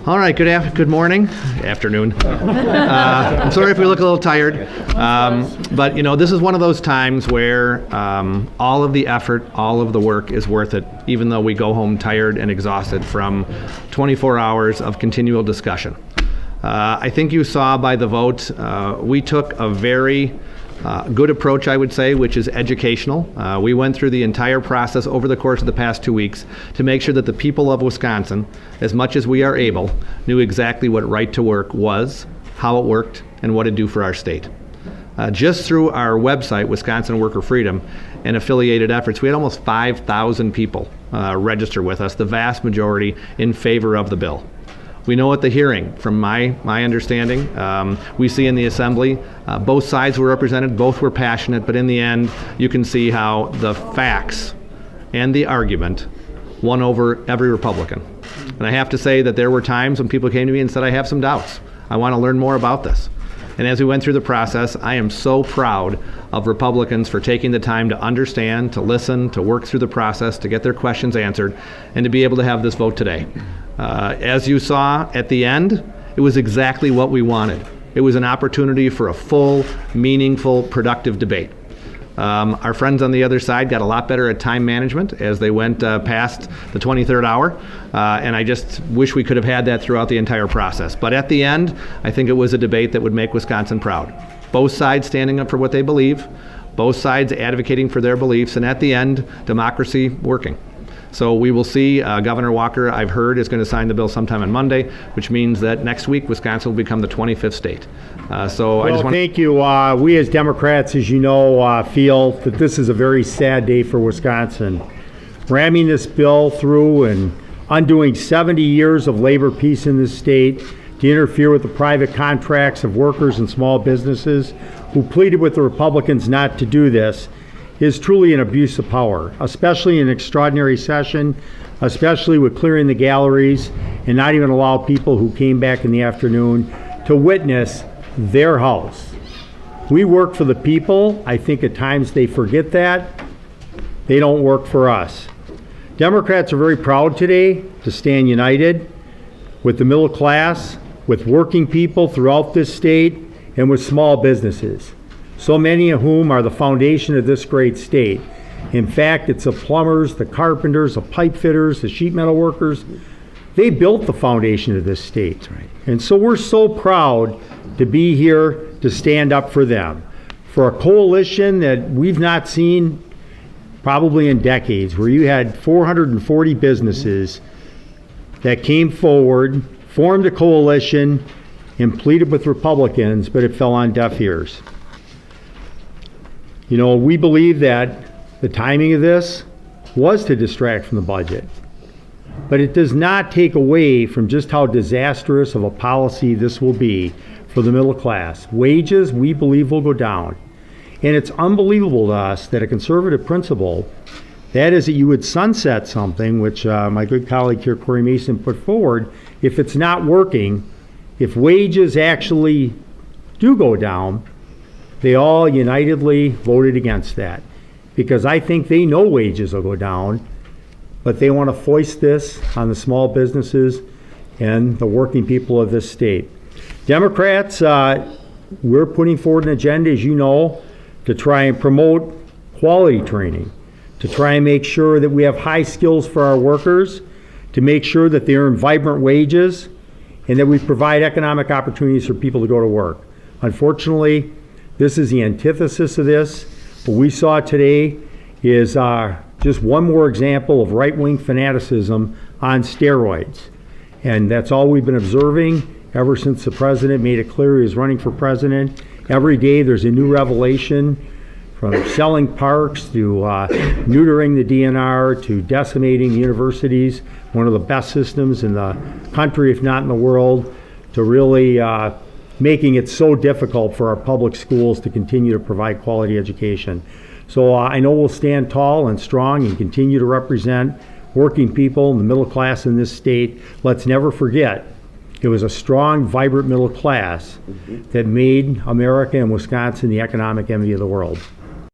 All right, good morning, afternoon. I'm sorry if we look a little tired, but this is one of those times where all of the effort, all of the work is worth it, even though we go home tired and exhausted from 24 hours of continual discussion. I think you saw by the vote, we took a very good approach, I would say, which is educational. We went through the entire process over the course of the past 2 weeks to make sure that the people of Wisconsin, as much as we are able, knew exactly what right to work was, how it worked, and what it do for our state. Just through our website, Wisconsin Worker Freedom, and affiliated efforts, we had almost 5,000 people register with us, the vast majority in favor of the bill. We know at the hearing, from my understanding, we see in the assembly, both sides were represented, both were passionate, but in the end, you can see how the facts and the argument won over every Republican. And I have to say that there were times when people came to me and said, I have some doubts. I want to learn more about this. And as we went through the process, I am so proud of Republicans for taking the time to understand, to listen, to work through the process, to get their questions answered, and to be able to have this vote today. As you saw at the end, it was exactly what we wanted. It was an opportunity for a full, meaningful, productive debate. Our friends on the other side got a lot better at time management as they went past the 23rd hour, and I just wish we could have had that throughout the entire process. But at the end, I think it was a debate that would make Wisconsin proud. Both sides standing up for what they believe, both sides advocating for their beliefs, and at the end, democracy working. So we will see. Governor Walker, I've heard, is going to sign the bill sometime on Monday, which means that next week Wisconsin will become the 25th state. I just want. Thank you. We as Democrats, as you know, feel that this is a very sad day for Wisconsin. Ramming this bill through and undoing 70 years of labor peace in this state to interfere with the private contracts of workers and small businesses who pleaded with the Republicans not to do this is truly an abuse of power, especially in an extraordinary session, especially with clearing the galleries and not even allow people who came back in the afternoon to witness their house. We work for the people. I think at times they forget that. They don't work for us. Democrats are very proud today to stand united with the middle class, with working people throughout this state, and with small businesses, so many of whom are the foundation of this great state. In fact, it's the plumbers, the carpenters, the pipe fitters, the sheet metal workers. They built the foundation of this state. Right. And so we're so proud to be here to stand up for them, for a coalition that we've not seen probably in decades, where you had 440 businesses that came forward, formed a coalition, and pleaded with Republicans, but it fell on deaf ears. We believe that the timing of this was to distract from the budget, but it does not take away from just how disastrous of a policy this will be for the middle class. Wages, we believe, will go down. And it's unbelievable to us that a conservative principle, that is that you would sunset something, which my good colleague here, Corey Mason, put forward, if it's not working, if wages actually do go down, they all unitedly voted against that, because I think they know wages will go down, but they want to foist this on the small businesses and the working people of this state. Democrats, we're putting forward an agenda, as you know, to try and promote quality training, to try and make sure that we have high skills for our workers, to make sure that they earn vibrant wages, and that we provide economic opportunities for people to go to work. Unfortunately, this is the antithesis of this. What we saw today is just one more example of right-wing fanaticism on steroids. And that's all we've been observing ever since the president made it clear he was running for president. Every day there's a new revelation, from selling parks to neutering the DNR to decimating universities, one of the best systems in the country, if not in the world, to really making it so difficult for our public schools to continue to provide quality education. So I know we'll stand tall and strong and continue to represent working people and the middle class in this state. Let's never forget, it was a strong, vibrant middle class that made America and Wisconsin the economic envy of the world.